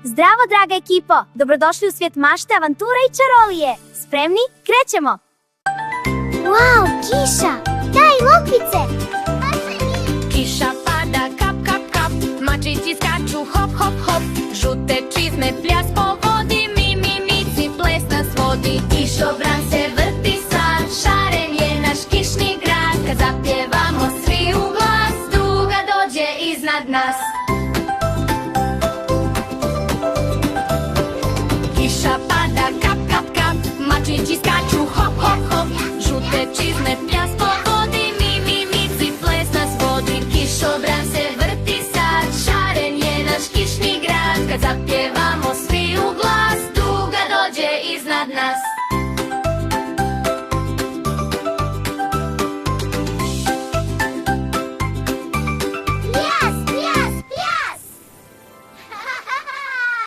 Zdravo, draga ekipo! Dobrodošli u svijet mašte, avantura i čarolije! Spremni? Krećemo! Wow, kiša! Daj lokvice! Kiša pada, kap, kap, kap, mačići skaču, hop, hop, hop. Žute čizme, pljas po vodi, mi, mici, ples nas vodi. Kišobran se vrti sad, šaren je naš kišni grad. Kad zapjevamo svi u glas, duga dođe iznad nas. Kiša pada, kap, kap, kap, mačići skaču, hop, hop, hop. Žute čizme, pljas po vodi, mi, mici, ples nas vodi. Kišobran se vrti sad, šaren je naš kišni grad. Kad zapjevamo